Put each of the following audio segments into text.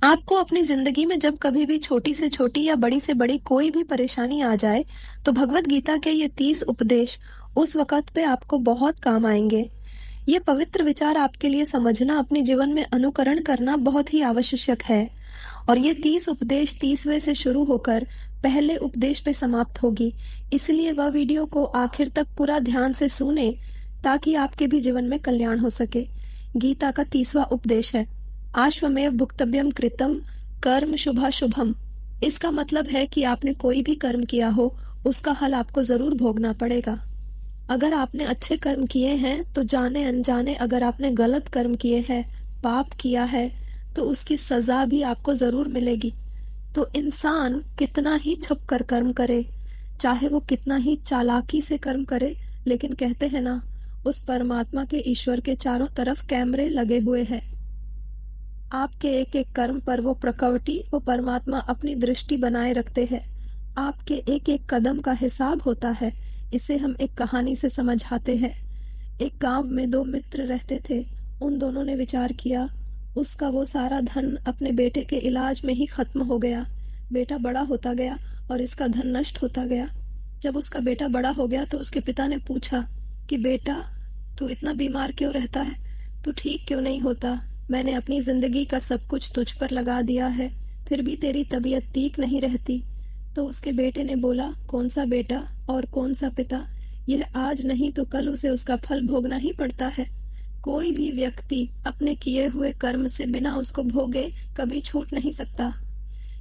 आपको अपनी जिंदगी में जब कभी भी छोटी से छोटी या बड़ी से बड़ी कोई भी परेशानी आ जाए तो भगवत गीता के ये 30 उपदेश उस वक़्त पे आपको बहुत काम आएंगे। ये पवित्र विचार आपके लिए समझना, अपने जीवन में अनुकरण करना बहुत ही आवश्यक है। और ये 30 उपदेश 30वें से शुरू होकर पहले उपदेश पे समाप्त होगी। इसलिए वह वीडियो को आखिर तक पूरा ध्यान से सुने ताकि आपके भी जीवन में कल्याण हो सके। गीता का 30वां उपदेश है, आश्वमेव भुक्तव्यम कृतम कर्म शुभाशुभम। इसका मतलब है कि आपने कोई भी कर्म किया हो उसका हल आपको जरूर भोगना पड़ेगा। अगर आपने अच्छे कर्म किए हैं तो जाने अनजाने, अगर आपने गलत कर्म किए हैं, पाप किया है, तो उसकी सजा भी आपको जरूर मिलेगी। तो इंसान कितना ही छुप कर कर्म करे, चाहे वो कितना ही चालाकी से कर्म करे, लेकिन कहते हैं ना, उस परमात्मा के, ईश्वर के चारों तरफ कैमरे लगे हुए हैं। आपके एक एक कर्म पर वो प्रकृति, वो परमात्मा अपनी दृष्टि बनाए रखते हैं। आपके एक एक कदम का हिसाब होता है। इसे हम एक कहानी से समझाते हैं। एक गांव में दो मित्र रहते थे। उन दोनों ने विचार किया, उसका वो सारा धन अपने बेटे के इलाज में ही खत्म हो गया। बेटा बड़ा होता गया और इसका धन नष्ट होता गया। जब उसका बेटा बड़ा हो गया तो उसके पिता ने पूछा कि बेटा, तू इतना बीमार क्यों रहता है? तू ठीक क्यों नहीं होता? मैंने अपनी जिंदगी का सब कुछ तुझ पर लगा दिया है, फिर भी तेरी तबीयत ठीक नहीं रहती। तो उसके बेटे ने बोला, कौन सा बेटा और कौन सा पिता? यह आज नहीं तो कल उसे उसका फल भोगना ही पड़ता है। कोई भी व्यक्ति अपने किए हुए कर्म से बिना उसको भोगे कभी छूट नहीं सकता।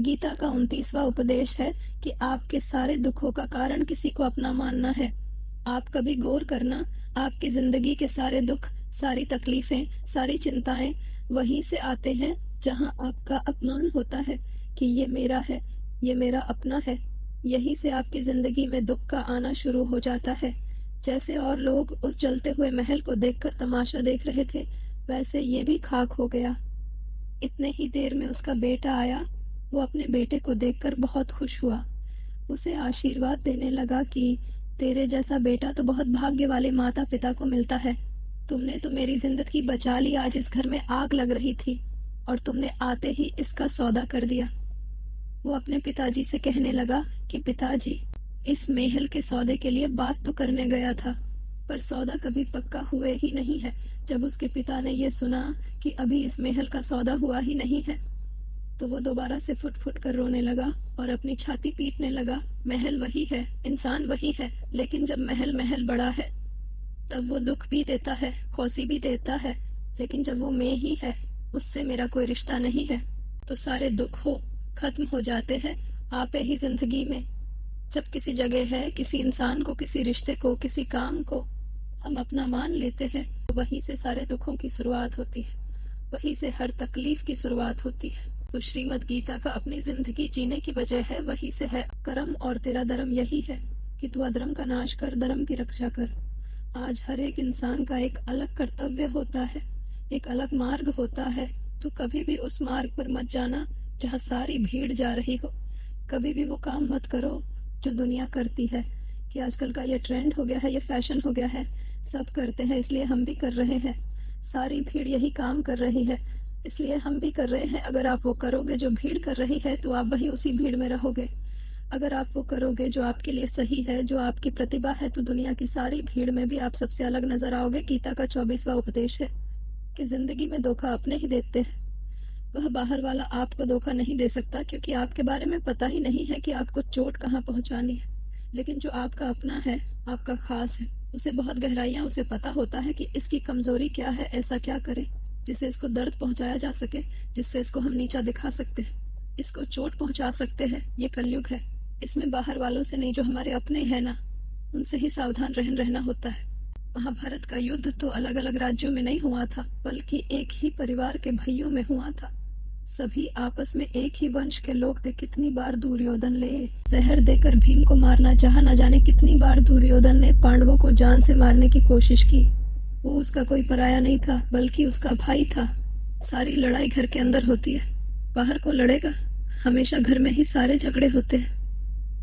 गीता का 29वां उपदेश है कि आपके सारे दुखों का कारण किसी को अपना मानना है। आप कभी गौर करना, आपकी जिंदगी के सारे दुख, सारी तकलीफें, सारी चिंताएं वहीं से आते हैं जहां आपका अपमान होता है कि ये मेरा है, ये मेरा अपना है। यहीं से आपकी जिंदगी में दुख का आना शुरू हो जाता है। जैसे और लोग उस जलते हुए महल को देखकर तमाशा देख रहे थे, वैसे ये भी खाक हो गया। इतने ही देर में उसका बेटा आया। वो अपने बेटे को देखकर बहुत खुश हुआ। उसे आशीर्वाद देने लगा कि तेरे जैसा बेटा तो बहुत भाग्य वाले माता पिता को मिलता है। तुमने तो मेरी जिंदगी बचा ली। आज इस घर में आग लग रही थी और तुमने आते ही इसका सौदा कर दिया। वो अपने पिताजी से कहने लगा कि पिताजी, इस महल के सौदे के लिए बात तो करने गया था, पर सौदा कभी पक्का हुए ही नहीं है। जब उसके पिता ने ये सुना कि अभी इस महल का सौदा हुआ ही नहीं है, तो वो दोबारा से फुट फुट कर रोने लगा और अपनी छाती पीटने लगा। महल वही है, इंसान वही है, लेकिन जब महल महल बड़ा है तब वो दुख भी देता है, खुशी भी देता है, लेकिन जब वो मैं ही है, उससे मेरा कोई रिश्ता नहीं है, तो सारे दुख खत्म हो जाते हैं आपे ही जिंदगी में। जब किसी जगह है, किसी इंसान को, किसी रिश्ते को, किसी काम को हम अपना मान लेते हैं, तो वहीं से सारे दुखों की शुरुआत होती है, वहीं से हर तकलीफ की शुरुआत होती है। तो श्रीमद् गीता का अपनी जिंदगी जीने की वजह है, वहीं से है। कर्म और तेरा धर्म यही है कि तू अधर्म का नाश कर, धर्म की रक्षा कर। आज हर एक इंसान का एक अलग कर्तव्य होता है, एक अलग मार्ग होता है। तू कभी भी उस मार्ग पर मत जाना जहाँ सारी भीड़ जा रही हो। कभी भी वो काम मत करो जो दुनिया करती है, कि आजकल का ये ट्रेंड हो गया है, ये फैशन हो गया है, सब करते हैं इसलिए हम भी कर रहे हैं। सारी भीड़ यही काम कर रही है इसलिए हम भी कर रहे हैं। अगर आप वो करोगे जो भीड़ कर रही है तो आप वही उसी भीड़ में रहोगे। अगर आप वो करोगे जो आपके लिए सही है, जो आपकी प्रतिभा है, तो दुनिया की सारी भीड़ में भी आप सबसे अलग नजर आओगे। गीता का 24वां उपदेश है कि जिंदगी में धोखा अपने ही देते हैं। वह बाहर वाला आपको धोखा नहीं दे सकता, क्योंकि आपके बारे में पता ही नहीं है कि आपको चोट कहाँ पहुंचानी है। लेकिन जो आपका अपना है, आपका खास है, उसे बहुत गहराइयां, उसे पता होता है कि इसकी कमजोरी क्या है, ऐसा क्या करे जिससे इसको दर्द पहुंचाया जा सके, जिससे इसको हम नीचा दिखा सकते हैं, इसको चोट पहुंचा सकते हैं। ये कलयुग है। इसमें बाहर वालों से नहीं, जो हमारे अपने हैं ना, उनसे ही सावधान रहना होता है। महाभारत का युद्ध तो अलग अलग राज्यों में नहीं हुआ था, बल्कि एक ही परिवार के भाइयों में हुआ था। सभी आपस में एक ही वंश के लोग थे। कितनी बार दुर्योधन ने जहर देकर भीम को मारना चाहा, न जाने कितनी बार दुर्योधन ने पांडवों को जान से मारने की कोशिश की। वो उसका कोई पराया नहीं था, बल्कि उसका भाई था। सारी लड़ाई घर के अंदर होती है, बाहर को लड़ेगा? हमेशा घर में ही सारे झगड़े होते हैं।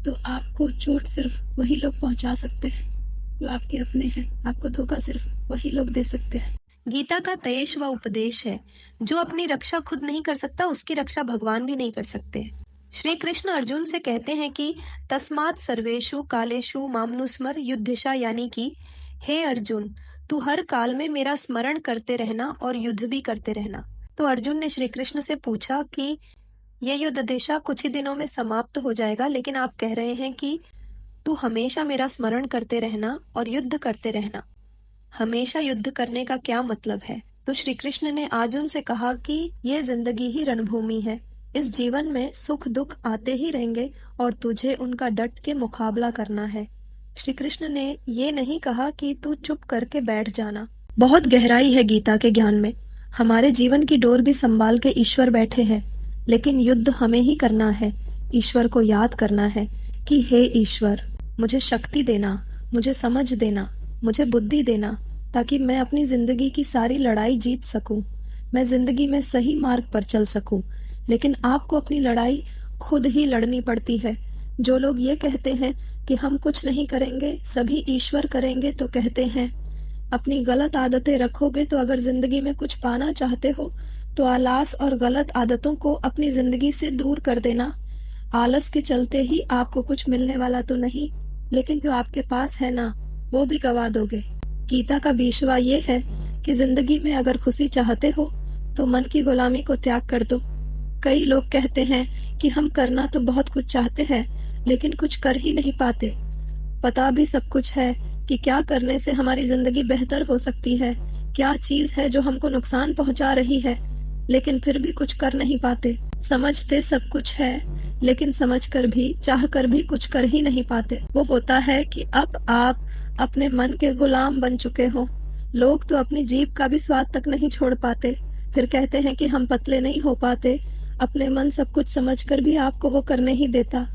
तो आपको चोट सिर्फ वही लोग पहुंचा सकते हैं जो आपके अपने हैं। आपको धोखा सिर्फ वही लोग दे सकते हैं। गीता का तेईस व उपदेश है, जो अपनी रक्षा खुद नहीं कर सकता उसकी रक्षा भगवान भी नहीं कर सकते। श्री कृष्ण अर्जुन से कहते हैं कि तस्मात् सर्वेषु कालेषु मामनुस्मर युद्धशा, यानी कि हे अर्जुन, तू हर काल में मेरा स्मरण करते रहना और युद्ध भी करते रहना। तो अर्जुन ने श्री कृष्ण से पूछा कि ये युद्ध दशा कुछ ही दिनों में समाप्त हो जाएगा, लेकिन आप कह रहे हैं कि तू हमेशा मेरा स्मरण करते रहना और युद्ध करते रहना। हमेशा युद्ध करने का क्या मतलब है? तो श्री कृष्ण ने अर्जुन से कहा कि ये जिंदगी ही रणभूमि है। इस जीवन में सुख दुख आते ही रहेंगे और तुझे उनका डट के मुकाबला करना है। श्री कृष्ण ने ये नहीं कहा कि तू चुप करके बैठ जाना। बहुत गहराई है गीता के ज्ञान में। हमारे जीवन की डोर भी संभाल के ईश्वर बैठे हैं, लेकिन युद्ध हमें ही करना है। ईश्वर को याद करना है कि हे ईश्वर, मुझे शक्ति देना, मुझे समझ देना, मुझे बुद्धि देना, ताकि मैं अपनी जिंदगी की सारी लड़ाई जीत सकूं। मैं जिंदगी में सही मार्ग पर चल सकूं। लेकिन आपको अपनी लड़ाई खुद ही लड़नी पड़ती है। जो लोग ये कहते हैं कि हम कुछ नहीं करेंगे, सभी ईश्वर करेंगे, तो कहते हैं अपनी गलत आदतें रखोगे तो अगर जिंदगी में कुछ पाना चाहते हो तो आलस और गलत आदतों को अपनी जिंदगी से दूर कर देना। आलस के चलते ही आपको कुछ मिलने वाला तो नहीं, लेकिन जो आपके पास है ना, वो भी गवा दोगे। गीता का बीचवा ये है कि जिंदगी में अगर खुशी चाहते हो तो मन की गुलामी को त्याग कर दो। कई लोग कहते हैं कि हम करना तो बहुत कुछ चाहते हैं, लेकिन कुछ कर ही नहीं पाते। पता भी सब कुछ है कि क्या करने से हमारी जिंदगी बेहतर हो सकती है, क्या चीज है जो हमको नुकसान पहुंचा रही है, लेकिन फिर भी कुछ कर नहीं पाते। समझते सब कुछ है, लेकिन समझकर भी चाहकर भी कुछ कर ही नहीं पाते। वो होता है कि अब आप अपने मन के गुलाम बन चुके हो। लोग तो अपनी जीभ का भी स्वाद तक नहीं छोड़ पाते, फिर कहते हैं कि हम पतले नहीं हो पाते। अपने मन सब कुछ समझकर भी आपको वो करने ही देता।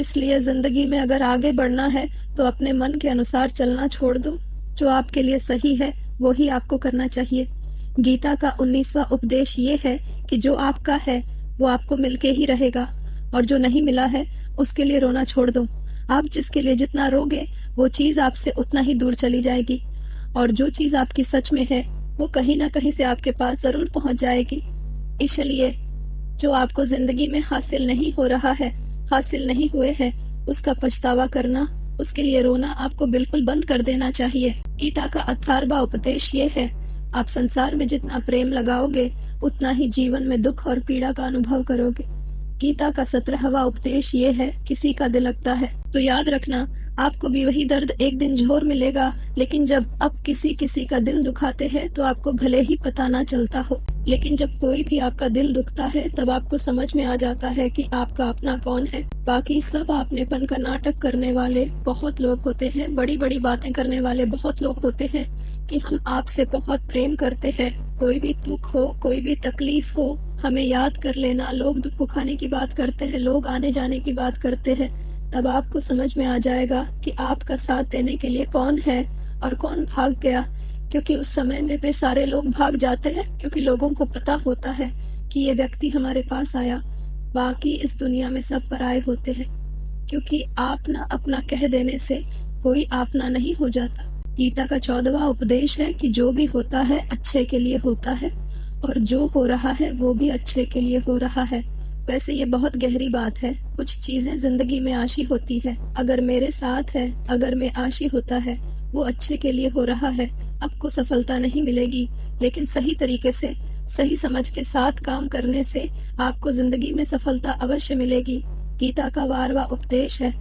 इसलिए जिंदगी में अगर आगे बढ़ना है तो अपने मन के अनुसार चलना छोड़ दो। जो आपके लिए सही है वो ही आपको करना चाहिए। गीता का 19वां उपदेश ये है कि जो आपका है वो आपको मिलके ही रहेगा, और जो नहीं मिला है उसके लिए रोना छोड़ दो। आप जिसके लिए जितना रोगे वो चीज आपसे उतना ही दूर चली जाएगी, और जो चीज आपकी सच में है वो कहीं ना कहीं से आपके पास जरूर पहुंच जाएगी। इसलिए जो आपको जिंदगी में हासिल नहीं हो रहा है, हासिल नहीं हुए हैं, उसका पछतावा करना, उसके लिए रोना आपको बिल्कुल बंद कर देना चाहिए। गीता का 18वां उपदेश ये है, आप संसार में जितना प्रेम लगाओगे उतना ही जीवन में दुख और पीड़ा का अनुभव करोगे। गीता का 17वां उपदेश ये है, किसी का दिल लगता है तो याद रखना आपको भी वही दर्द एक दिन जोर मिलेगा, लेकिन जब अब किसी किसी का दिल दुखाते हैं तो आपको भले ही पता ना चलता हो, लेकिन जब कोई भी आपका दिल दुखता है तब आपको समझ में आ जाता है कि आपका अपना कौन है। बाकी सब आपनेपन का नाटक करने वाले बहुत लोग होते हैं, बड़ी बड़ी बातें करने वाले बहुत लोग होते हैं कि हम आपसे बहुत प्रेम करते हैं। कोई भी दुख हो, कोई भी तकलीफ हो, हमें याद कर लेना। लोग दुख उठाने की बात करते हैं, लोग आने जाने की बात करते हैं, तब आपको समझ में आ जाएगा कि आपका साथ देने के लिए कौन है और कौन भाग गया। क्योंकि उस समय में वे सारे लोग भाग जाते हैं, क्योंकि लोगों को पता होता है कि ये व्यक्ति हमारे पास आया। बाकी इस दुनिया में सब पराये होते हैं, क्योंकि आपना अपना कह देने से कोई आपना नहीं हो जाता। गीता का 14वां उपदेश है कि जो भी होता है अच्छे के लिए होता है, और जो हो रहा है वो भी अच्छे के लिए हो रहा है। वैसे ये बहुत गहरी बात है। कुछ चीजें जिंदगी में आशी होती है, अगर मेरे साथ है, अगर मैं आशी होता है, वो अच्छे के लिए हो रहा है। आपको सफलता नहीं मिलेगी, लेकिन सही तरीके से, सही समझ के साथ काम करने से आपको जिंदगी में सफलता अवश्य मिलेगी। गीता का 12वां उपदेश है,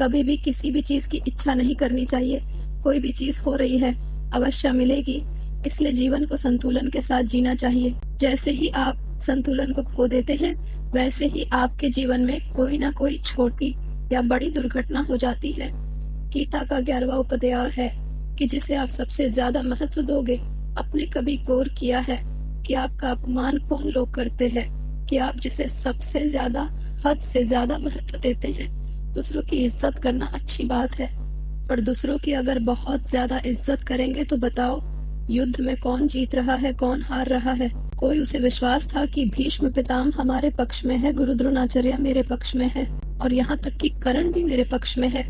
कभी भी किसी भी चीज की इच्छा नहीं करनी चाहिए। कोई भी चीज हो रही है अवश्य मिलेगी, इसलिए जीवन को संतुलन के साथ जीना चाहिए। जैसे ही आप संतुलन को खो देते हैं, वैसे ही आपके जीवन में कोई ना कोई छोटी या बड़ी दुर्घटना हो जाती है। गीता का 11वां उपदेश है कि जिसे आप सबसे ज्यादा महत्व दोगे, आपने कभी गौर किया है कि आपका अपमान कौन लोग करते हैं, कि आप जिसे सबसे ज्यादा, हद से ज्यादा महत्व देते हैं। दूसरों की इज्जत करना अच्छी बात है, पर दूसरों की अगर बहुत ज्यादा इज्जत करेंगे तो बताओ युद्ध में कौन जीत रहा है, कौन हार रहा है। कोई उसे विश्वास था कि भीष्म पितामह हमारे पक्ष में है, गुरु द्रोणाचार्य मेरे पक्ष में है, और यहाँ तक कि कर्ण भी मेरे पक्ष में है,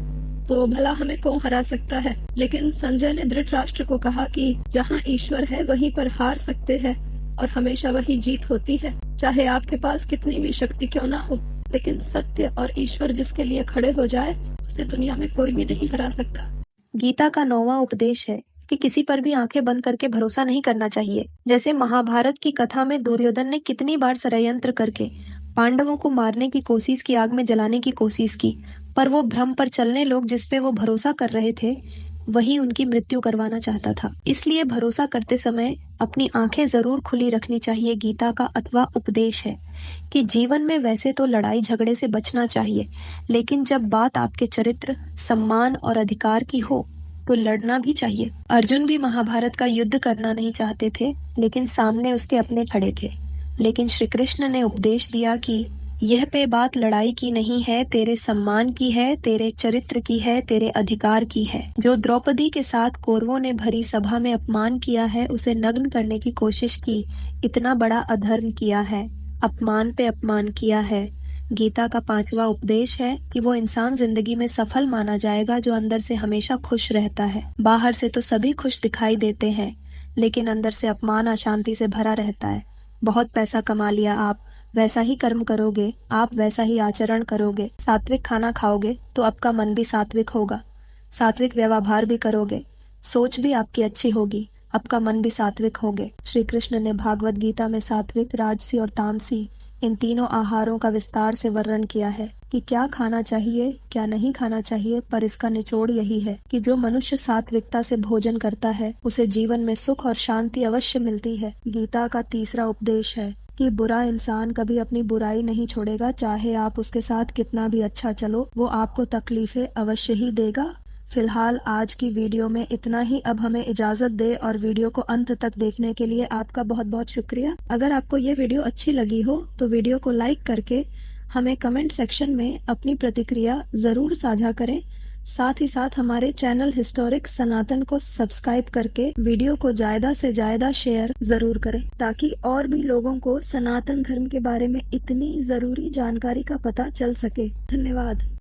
तो भला हमें कौन हरा सकता है। लेकिन संजय ने धृतराष्ट्र को कहा कि जहाँ ईश्वर है वहीं पर हार सकते हैं और हमेशा वही जीत होती है। चाहे आपके पास कितनी भी शक्ति क्यों ना हो, लेकिन सत्य और ईश्वर जिसके लिए खड़े हो जाए उसे दुनिया में कोई भी नहीं हरा सकता। गीता का 9वां उपदेश है कि किसी पर भी आंखें बंद करके भरोसा नहीं करना चाहिए। जैसे महाभारत की कथा में दुर्योधन ने कितनी बार षड्यंत्र करके पांडवों को मारने की कोशिश की, आग में जलाने की कोशिश की, पर वो भ्रम पर चलने लोग जिस पे वो भरोसा कर रहे थे वही उनकी मृत्यु करवाना चाहता था। इसलिए भरोसा करते समय अपनी आंखें जरूर खुली रखनी चाहिए। गीता का 8वां उपदेश है कि जीवन में वैसे तो लड़ाई झगड़े से बचना चाहिए, लेकिन जब बात आपके चरित्र, सम्मान और अधिकार की हो तो लड़ना भी चाहिए। अर्जुन भी महाभारत का युद्ध करना नहीं चाहते थे, लेकिन सामने उसके अपने खड़े थे। लेकिन श्री कृष्ण ने उपदेश दिया कि यह पे बात लड़ाई की नहीं है, तेरे सम्मान की है, तेरे चरित्र की है, तेरे अधिकार की है। जो द्रौपदी के साथ कौरवों ने भरी सभा में अपमान किया है, उसे नग्न करने की कोशिश की, इतना बड़ा अधर्म किया है, अपमान पे अपमान किया है। गीता का 5वां उपदेश है कि वो इंसान जिंदगी में सफल माना जाएगा जो अंदर से हमेशा खुश रहता है। बाहर से तो सभी खुश दिखाई देते हैं, लेकिन अंदर से अपमान अशांति से भरा रहता है। बहुत पैसा कमा लिया, आप वैसा ही कर्म करोगे, आप वैसा ही आचरण करोगे, सात्विक खाना खाओगे तो आपका मन भी सात्विक होगा, सात्विक व्यवहार भी करोगे, सोच भी आपकी अच्छी होगी, आपका मन भी सात्विक होगे। श्री कृष्ण ने भागवत गीता में सात्विक, राजसी और तामसी इन तीनों आहारों का विस्तार से वर्णन किया है कि क्या खाना चाहिए, क्या नहीं खाना चाहिए, पर इसका निचोड़ यही है कि जो मनुष्य सात्विकता से भोजन करता है उसे जीवन में सुख और शांति अवश्य मिलती है। गीता का 3रा उपदेश है कि बुरा इंसान कभी अपनी बुराई नहीं छोड़ेगा, चाहे आप उसके साथ कितना भी अच्छा चलो, वो आपको तकलीफें अवश्य ही देगा। फिलहाल आज की वीडियो में इतना ही। अब हमें इजाजत दे और वीडियो को अंत तक देखने के लिए आपका बहुत बहुत शुक्रिया। अगर आपको ये वीडियो अच्छी लगी हो तो वीडियो को लाइक करके हमें कमेंट सेक्शन में अपनी प्रतिक्रिया जरूर साझा करें। साथ ही साथ हमारे चैनल हिस्टोरिक सनातन को सब्सक्राइब करके वीडियो को ज्यादा से ज्यादा शेयर जरूर करें, ताकि और भी लोगों को सनातन धर्म के बारे में इतनी जरूरी जानकारी का पता चल सके। धन्यवाद।